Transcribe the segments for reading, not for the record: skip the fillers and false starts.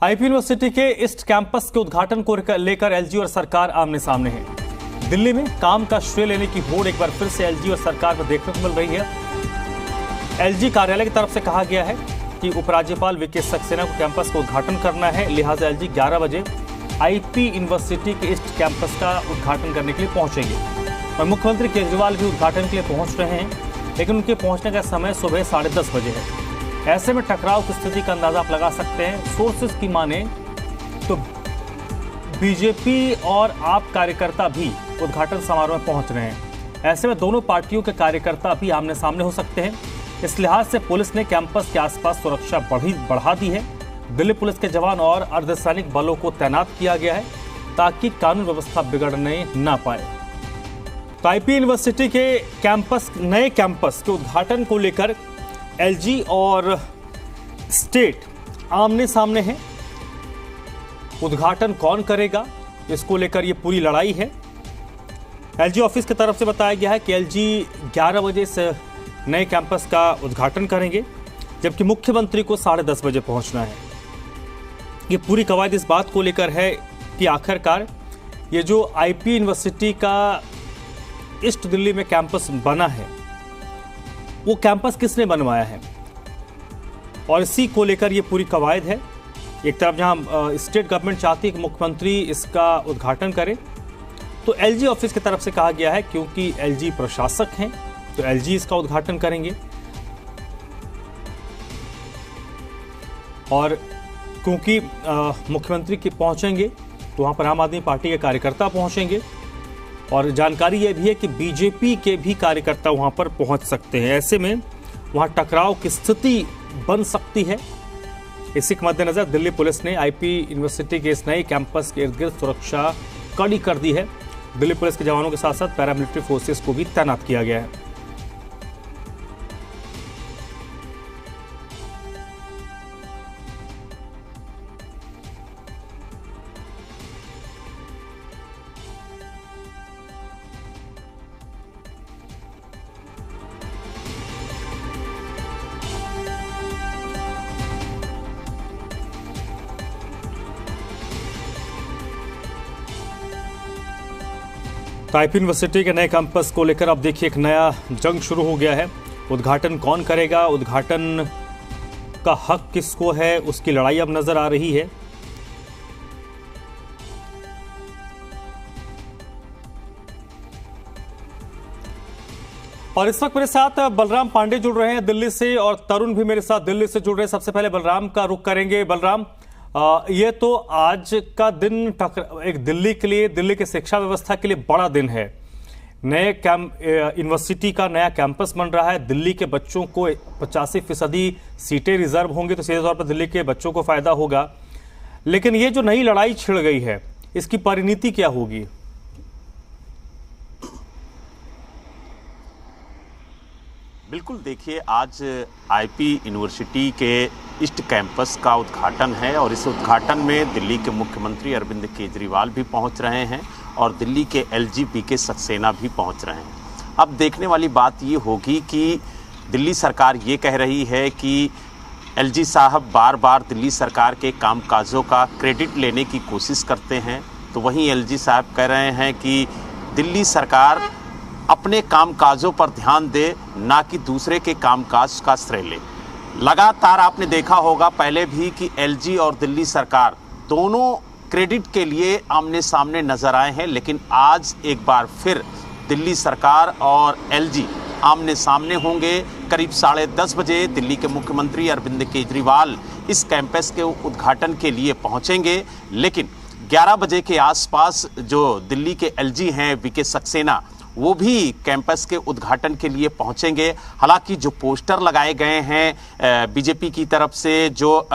IP university के east campus के उद्घाटन को लेकर एलजी और सरकार आमने सामने है। दिल्ली में काम का श्रेय लेने की होड़ एक बार फिर से एलजी और सरकार को देखने को मिल रही है। एलजी कार्यालय की तरफ से कहा गया है कि उपराज्यपाल वीके सक्सेना को कैंपस का उद्घाटन करना है, लिहाजा एलजी 11 बजे आईपी यूनिवर्सिटी के ईस्ट कैंपस का उद्घाटन करने के लिए पहुंचेंगे और मुख्यमंत्री केजरीवाल भी उद्घाटन के लिए पहुंच रहे हैं, लेकिन उनके पहुंचने का समय सुबह 10:30 बजे है। ऐसे में टकराव की स्थिति का अंदाजा आप लगा सकते हैं। सोर्सेस की माने तो बीजेपी और आप कार्यकर्ता भी उद्घाटन समारोह में पहुंच रहे हैं। ऐसे में दोनों पार्टियों के कार्यकर्ता भी आमने सामने हो सकते हैं। इस लिहाज से पुलिस ने कैंपस के आसपास सुरक्षा बढ़ा दी है। दिल्ली पुलिस के जवान और अर्धसैनिक बलों को तैनात किया गया है ताकि कानून व्यवस्था बिगड़ने ना पाए। तो आईपी यूनिवर्सिटी के नए कैंपस के उद्घाटन को लेकर एलजी और स्टेट आमने सामने हैं। उद्घाटन कौन करेगा, इसको लेकर ये पूरी लड़ाई है। एलजी ऑफिस की तरफ से बताया गया है कि एलजी 11 बजे से नए कैंपस का उद्घाटन करेंगे, जबकि मुख्यमंत्री को 10:30 बजे पहुंचना है। ये पूरी कवायद इस बात को लेकर है कि आखिरकार ये जो आईपी यूनिवर्सिटी का ईस्ट दिल्ली में कैंपस बना है, वो कैंपस किसने बनवाया है, और इसी को लेकर ये पूरी कवायद है। एक तरफ जहां स्टेट गवर्नमेंट चाहती है कि मुख्यमंत्री इसका उद्घाटन करे, तो एलजी ऑफिस की तरफ से कहा गया है क्योंकि एलजी प्रशासक हैं तो एलजी इसका उद्घाटन करेंगे, और क्योंकि मुख्यमंत्री के पहुंचेंगे तो वहां पर आम आदमी पार्टी के कार्यकर्ता पहुंचेंगे, और जानकारी यह भी है कि बीजेपी के भी कार्यकर्ता वहां पर पहुंच सकते हैं। ऐसे में वहां टकराव की स्थिति बन सकती है। इसी के मद्देनजर दिल्ली पुलिस ने आईपी यूनिवर्सिटी के इस नए कैंपस के इर्द गिर्द सुरक्षा कड़ी कर दी है। दिल्ली पुलिस के जवानों के साथ साथ पैरामिलिट्री फोर्सेस को भी तैनात किया गया है। तो आईपी यूनिवर्सिटी के नए कैंपस को लेकर अब देखिए एक नया जंग शुरू हो गया है। उद्घाटन कौन करेगा, उद्घाटन का हक किसको है, उसकी लड़ाई अब नजर आ रही है। और इस वक्त मेरे साथ बलराम पांडे जुड़ रहे हैं दिल्ली से, और तरुण भी मेरे साथ दिल्ली से जुड़ रहे हैं। सबसे पहले बलराम का रुख करेंगे। बलराम, ये तो आज का दिन एक दिल्ली के लिए, दिल्ली की शिक्षा व्यवस्था के लिए बड़ा दिन है। नए यूनिवर्सिटी का नया कैंपस बन रहा है। दिल्ली के बच्चों को 85% सीटें रिजर्व होंगी, तो सीधे तौर पर दिल्ली के बच्चों को फायदा होगा। लेकिन ये जो नई लड़ाई छिड़ गई है, इसकी परिणति क्या होगी? बिल्कुल, देखिए, आज आईपी यूनिवर्सिटी के ईस्ट कैंपस का उद्घाटन है और इस उद्घाटन में दिल्ली के मुख्यमंत्री अरविंद केजरीवाल भी पहुंच रहे हैं और दिल्ली के एलजी वीके सक्सेना भी पहुंच रहे हैं। अब देखने वाली बात ये होगी कि दिल्ली सरकार ये कह रही है कि एलजी साहब बार बार दिल्ली सरकार के कामकाजों का क्रेडिट लेने की कोशिश करते हैं, तो वहीं एलजी साहब कह रहे हैं कि दिल्ली सरकार अपने कामकाजों पर ध्यान दे, ना कि दूसरे के कामकाज का श्रेय ले। लगातार आपने देखा होगा पहले भी कि एलजी और दिल्ली सरकार दोनों क्रेडिट के लिए आमने सामने नजर आए हैं, लेकिन आज एक बार फिर दिल्ली सरकार और एलजी आमने सामने होंगे। करीब 10:30 बजे दिल्ली के मुख्यमंत्री अरविंद केजरीवाल इस कैंपस के उद्घाटन के लिए पहुंचेंगे, लेकिन 11 बजे के आसपास जो दिल्ली के एलजी हैं वीके सक्सेना, वो भी कैंपस के उद्घाटन के लिए पहुंचेंगे। हालांकि जो पोस्टर लगाए गए हैं बीजेपी की तरफ से, जो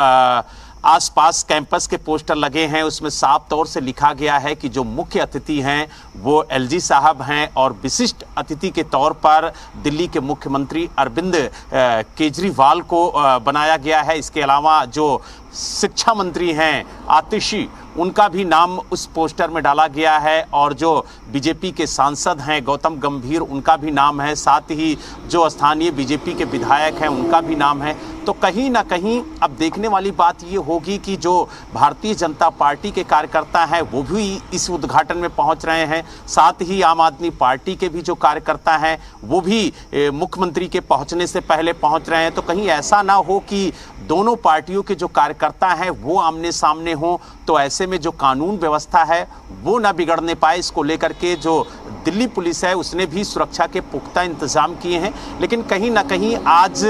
आसपास कैंपस के पोस्टर लगे हैं, उसमें साफ तौर से लिखा गया है कि जो मुख्य अतिथि हैं वो एलजी साहब हैं और विशिष्ट अतिथि के तौर पर दिल्ली के मुख्यमंत्री अरविंद केजरीवाल को बनाया गया है। इसके अलावा जो शिक्षा मंत्री हैं आतिशी, उनका भी नाम उस पोस्टर में डाला गया है और जो बीजेपी के सांसद हैं गौतम गंभीर, उनका भी नाम है, साथ ही जो स्थानीय बीजेपी के विधायक हैं उनका भी नाम है। तो कहीं ना कहीं अब देखने वाली बात ये होगी कि जो भारतीय जनता पार्टी के कार्यकर्ता हैं वो भी इस उद्घाटन में पहुंच रहे हैं, साथ ही आम आदमी पार्टी के भी जो कार्यकर्ता हैं वो भी मुख्यमंत्री के पहुंचने से पहले पहुंच रहे हैं। तो कहीं ऐसा ना हो कि दोनों पार्टियों के जो कार्यकर्ता हैं वो आमने सामने हों, तो ऐसे में जो कानून व्यवस्था है वो ना बिगड़ने पाए। इसको लेकर के जो दिल्ली पुलिस है उसने भी सुरक्षा के पुख्ता इंतजाम किए हैं। लेकिन कहीं ना कहीं आज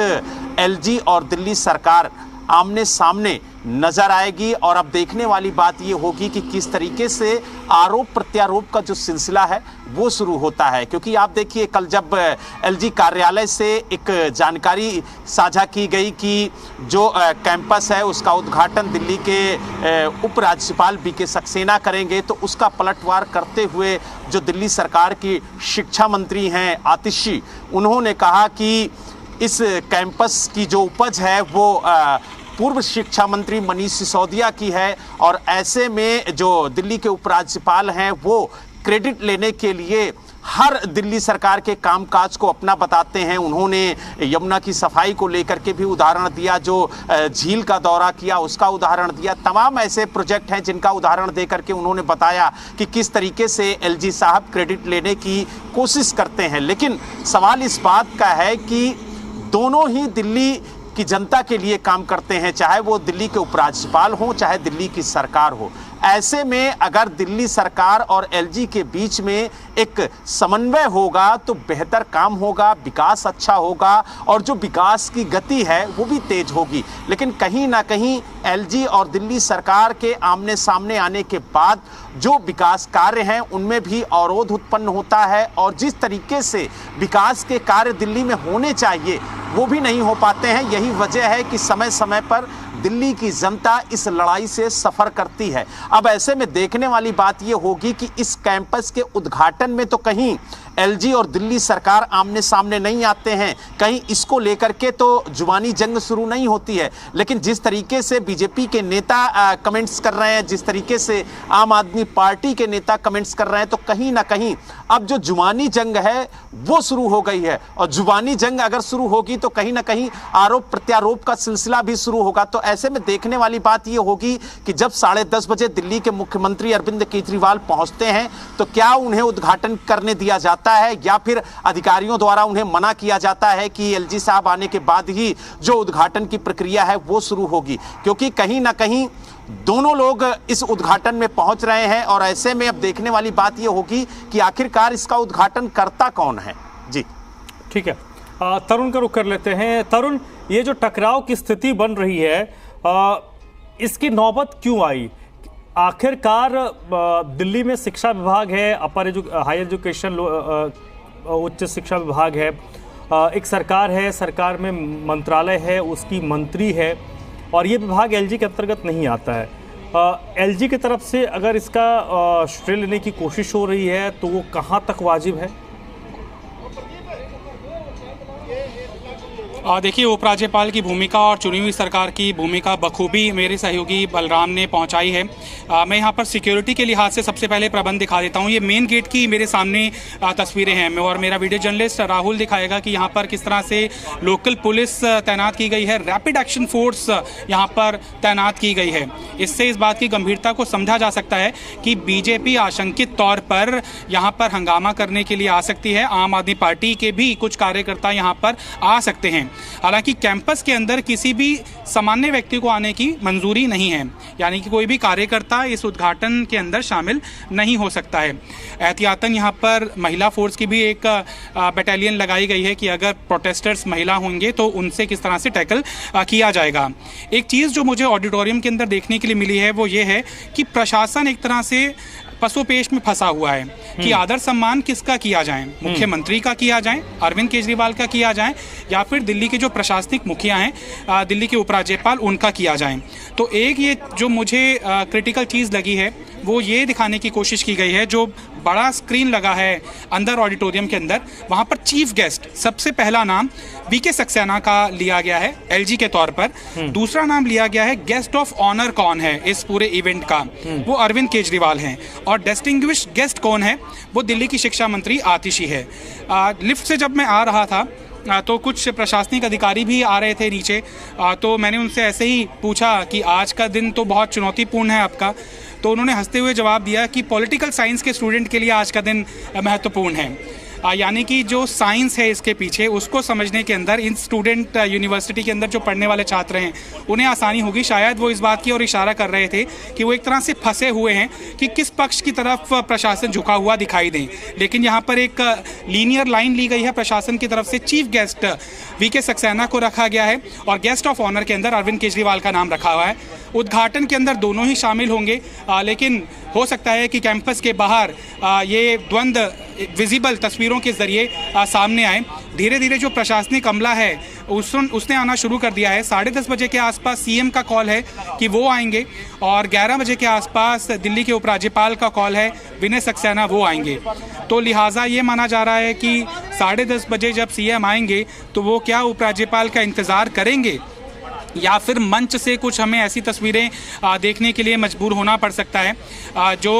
एलजी और दिल्ली सरकार आमने सामने नजर आएगी और अब देखने वाली बात ये होगी कि किस तरीके से आरोप प्रत्यारोप का जो सिलसिला है वो शुरू होता है। क्योंकि आप देखिए, कल जब एलजी कार्यालय से एक जानकारी साझा की गई कि जो कैंपस है उसका उद्घाटन दिल्ली के उपराज्यपाल बीके सक्सेना करेंगे, तो उसका पलटवार करते हुए जो दिल्ली सरकार की शिक्षा मंत्री हैं आतिशी, उन्होंने कहा कि इस कैंपस की जो उपज है वो पूर्व शिक्षा मंत्री मनीष सिसोदिया की है और ऐसे में जो दिल्ली के उपराज्यपाल हैं वो क्रेडिट लेने के लिए हर दिल्ली सरकार के कामकाज को अपना बताते हैं। उन्होंने यमुना की सफाई को लेकर के भी उदाहरण दिया, जो झील का दौरा किया उसका उदाहरण दिया, तमाम ऐसे प्रोजेक्ट हैं जिनका उदाहरण देकर के उन्होंने बताया कि किस तरीके से एलजी साहब क्रेडिट लेने की कोशिश करते हैं। लेकिन सवाल इस बात का है कि दोनों ही दिल्ली की जनता के लिए काम करते हैं, चाहे वो दिल्ली के उपराज्यपाल हों चाहे दिल्ली की सरकार हो। ऐसे में अगर दिल्ली सरकार और एलजी के बीच में एक समन्वय होगा तो बेहतर काम होगा, विकास अच्छा होगा और जो विकास की गति है वो भी तेज होगी। लेकिन कहीं ना कहीं एलजी और दिल्ली सरकार के आमने सामने आने के बाद जो विकास कार्य हैं उनमें भी अवरोध उत्पन्न होता है और जिस तरीके से विकास के कार्य दिल्ली में होने चाहिए वो भी नहीं हो पाते हैं। यही वजह है कि समय समय पर दिल्ली की जनता इस लड़ाई से सफर करती है। अब ऐसे में देखने वाली बात यह होगी कि इस कैंपस के उद्घाटन में तो कहीं एलजी और दिल्ली सरकार आमने सामने नहीं आते हैं, कहीं इसको लेकर के तो जुबानी जंग शुरू नहीं होती है। लेकिन जिस तरीके से बीजेपी के नेता कमेंट्स कर रहे हैं, जिस तरीके से आम आदमी पार्टी के नेता कमेंट्स कर रहे हैं, तो कहीं ना कहीं अब जो जुबानी जंग है वो शुरू हो गई है और जुबानी जंग अगर शुरू होगी तो कहीं ना कहीं आरोप प्रत्यारोप का सिलसिला भी शुरू होगा। तो ऐसे में देखने वाली बात यह होगी कि जब 10:30 बजे दिल्ली के मुख्यमंत्री अरविंद केजरीवाल पहुंचते हैं तो क्या उन्हें उद्घाटन करने दिया जाता है या फिर अधिकारियों द्वारा उन्हें मना किया जाता है कि एलजी साहब आने के बाद ही जो उद्घाटन की प्रक्रिया है वो शुरू होगी। क्योंकि कहीं ना कहीं दोनों लोग इस उद्घाटन में पहुंच रहे हैं और ऐसे में अब देखने वाली बात यह होगी कि आखिरकार इसका उद्घाटन करता कौन है। जी ठीक है, तरुण का रुख कर लेते हैं। तरुण, ये जो टकराव की स्थिति बन रही है इसकी नौबत क्यों आई? आखिरकार दिल्ली में शिक्षा विभाग है, हायर एजुकेशन उच्च शिक्षा विभाग है, एक सरकार है, सरकार में मंत्रालय है, उसकी मंत्री है और ये विभाग एलजी के अंतर्गत नहीं आता है। एलजी की तरफ से अगर इसका श्रेय लेने की कोशिश हो रही है तो वो कहाँ तक वाजिब है? देखिए, उपराज्यपाल की भूमिका और चुनी हुई सरकार की भूमिका बखूबी मेरे सहयोगी बलराम ने पहुंचाई है। मैं यहां पर सिक्योरिटी के लिहाज से सबसे पहले प्रबंध दिखा देता हूं। ये मेन गेट की मेरे सामने तस्वीरें हैं और मेरा वीडियो जर्नलिस्ट राहुल दिखाएगा कि यहां पर किस तरह से लोकल पुलिस तैनात की गई है, रैपिड एक्शन फोर्स यहां पर तैनात की गई है। इससे इस बात की गंभीरता को समझा जा सकता है कि बीजेपी आशंकित तौर पर यहां पर हंगामा करने के लिए आ सकती है। आम आदमी पार्टी के भी कुछ कार्यकर्ता यहां पर आ सकते हैं। हालांकि कैंपस के अंदर किसी भी सामान्य व्यक्ति को आने की मंजूरी नहीं है, यानी कि कोई भी कार्यकर्ता इस उद्घाटन के अंदर शामिल नहीं हो सकता है। एहतियातन यहाँ पर महिला फोर्स की भी एक बटालियन लगाई गई है कि अगर प्रोटेस्टर्स महिला होंगे तो उनसे किस तरह से टैकल किया जाएगा। एक चीज़ जो मुझे ऑडिटोरियम के अंदर देखने के लिए मिली है वो ये है कि प्रशासन एक तरह से पसोपेश में फंसा हुआ है कि आदर सम्मान किसका किया जाए, मुख्यमंत्री का किया जाए, अरविंद केजरीवाल का किया जाए या फिर दिल्ली के जो प्रशासनिक मुखिया हैं, दिल्ली के उपराज्यपाल, उनका किया जाए। तो एक ये जो मुझे क्रिटिकल चीज़ लगी है वो ये दिखाने की कोशिश की गई है, जो बड़ा स्क्रीन लगा है अंदर ऑडिटोरियम के अंदर, वहाँ पर चीफ गेस्ट सबसे पहला नाम वीके सक्सेना का लिया गया है एलजी के तौर पर। दूसरा नाम लिया गया है गेस्ट ऑफ ऑनर कौन है इस पूरे इवेंट का, वो अरविंद केजरीवाल हैं। और डिस्टिंग्विश्ड गेस्ट कौन है, वो दिल्ली की शिक्षा मंत्री आतिशी है। लिफ्ट से जब मैं आ रहा था तो कुछ प्रशासनिक अधिकारी भी आ रहे थे नीचे, तो मैंने उनसे ऐसे ही पूछा कि आज का दिन तो बहुत चुनौतीपूर्ण है आपका, तो उन्होंने हंसते हुए जवाब दिया कि पॉलिटिकल साइंस के स्टूडेंट के लिए आज का दिन महत्वपूर्ण है। यानी कि जो साइंस है इसके पीछे, उसको समझने के अंदर इन स्टूडेंट यूनिवर्सिटी के अंदर जो पढ़ने वाले छात्र हैं उन्हें आसानी होगी। शायद वो इस बात की ओर इशारा कर रहे थे कि वो एक तरह से फंसे हुए हैं कि किस पक्ष की तरफ प्रशासन झुका हुआ दिखाई दे, लेकिन यहाँ पर एक लीनियर लाइन ली गई है प्रशासन की तरफ से। चीफ गेस्ट वीके सक्सेना को रखा गया है और गेस्ट ऑफ ऑनर के अंदर अरविंद केजरीवाल का नाम रखा हुआ है। उद्घाटन के अंदर दोनों ही शामिल होंगे, लेकिन हो सकता है कि कैंपस के बाहर ये द्वंद्व विजिबल तस्वीरों के जरिए सामने आए। धीरे धीरे जो प्रशासनिक अमला है उसने आना शुरू कर दिया है। 10:30 बजे के आसपास सीएम का कॉल है कि वो आएंगे, और 11 बजे के आसपास दिल्ली के उपराज्यपाल का कॉल है विनय सक्सेना, वो आएंगे। तो लिहाजा ये माना जा रहा है कि 10:30 बजे जब सीएम आएंगे तो वो क्या उपराज्यपाल का इंतज़ार करेंगे या फिर मंच से कुछ हमें ऐसी तस्वीरें देखने के लिए मजबूर होना पड़ सकता है। जो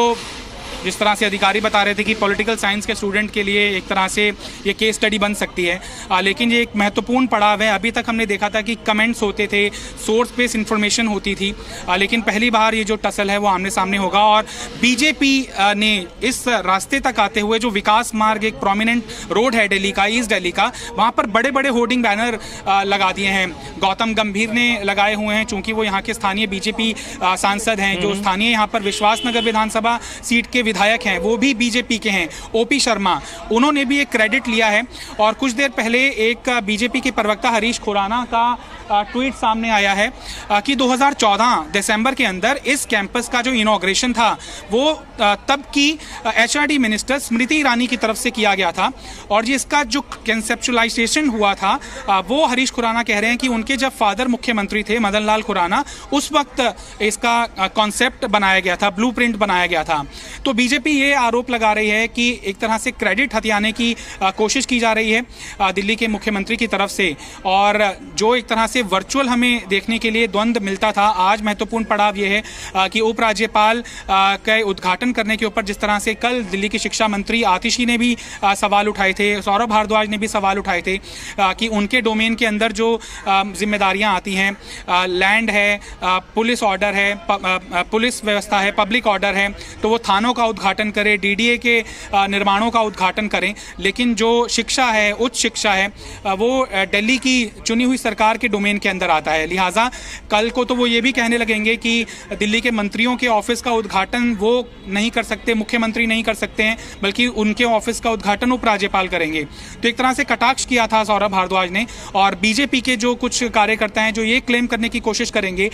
जिस तरह से अधिकारी बता रहे थे कि पॉलिटिकल साइंस के स्टूडेंट के लिए एक तरह से ये केस स्टडी बन सकती है, लेकिन ये एक महत्वपूर्ण पड़ाव है। अभी तक हमने देखा था कि कमेंट्स होते थे, सोर्स बेस्ड इंफॉर्मेशन होती थी, लेकिन पहली बार ये जो टसल है वो आमने सामने होगा। और बीजेपी ने इस रास्ते तक आते हुए, जो विकास मार्ग एक प्रोमिनेंट रोड है दिल्ली का, ईस्ट दिल्ली का, वहाँ पर बड़े बड़े होर्डिंग बैनर लगा दिए हैं। गौतम गंभीर ने लगाए हुए हैं, चूंकि वो यहाँ के स्थानीय बीजेपी सांसद हैं। जो स्थानीय यहाँ पर विश्वासनगर विधानसभा सीट के विधायक हैं वो भी बीजेपी के हैं, ओपी शर्मा, उन्होंने भी एक क्रेडिट लिया है। और कुछ देर पहले एक बीजेपी के प्रवक्ता हरीश खुराना का ट्वीट सामने आया है कि 2014 दिसंबर के अंदर इस कैंपस का जो इनॉग्रेशन था वो तब की एचआरडी मिनिस्टर स्मृति ईरानी की तरफ से किया गया था, और ये इसका जो कंसेप्चुलाइजेशन हुआ था वो हरीश खुराना कह रहे हैं कि उनके जब फादर मुख्यमंत्री थे मदन लाल खुराना, उस वक्त इसका कॉन्सेप्ट बनाया गया था, ब्लूप्रिंट बनाया गया था। तो बीजेपी ये आरोप लगा रही है कि एक तरह से क्रेडिट हथियाने की कोशिश की जा रही है दिल्ली के मुख्यमंत्री की तरफ से, और जो एक तरह से वर्चुअल हमें देखने के लिए द्वंद्व मिलता था, आज महत्वपूर्ण पड़ाव यह है कि उपराज्यपाल के उद्घाटन करने के ऊपर जिस तरह से कल दिल्ली की शिक्षा मंत्री आतिशी ने भी सवाल उठाए थे, सौरभ भारद्वाज ने भी सवाल उठाए थे कि उनके डोमेन के अंदर जो जिम्मेदारियां आती हैं, लैंड है, पुलिस ऑर्डर है, पुलिस व्यवस्था है, पब्लिक ऑर्डर है, तो वो थानों का उद्घाटन करें, डीडीए के निर्माणों का उद्घाटन करें, लेकिन जो शिक्षा है, उच्च शिक्षा है, वो दिल्ली की चुनी हुई सरकार के डोमेन के अंदर आता है। लिहाजा कल को तो वो ये भी कहने लगेंगे कि दिल्ली के मंत्रियों के ऑफिस का उद्घाटन वो नहीं कर सकते, मुख्यमंत्री नहीं कर सकते हैं, बल्कि उनके ऑफिस का उद्घाटन उपराज्यपाल करेंगे। तो एक तरह से कटाक्ष किया था सौरभ भारद्वाज ने, और बीजेपी के जो कुछ कार्यकर्ता हैं जो ये क्लेम करने की कोशिश करेंगे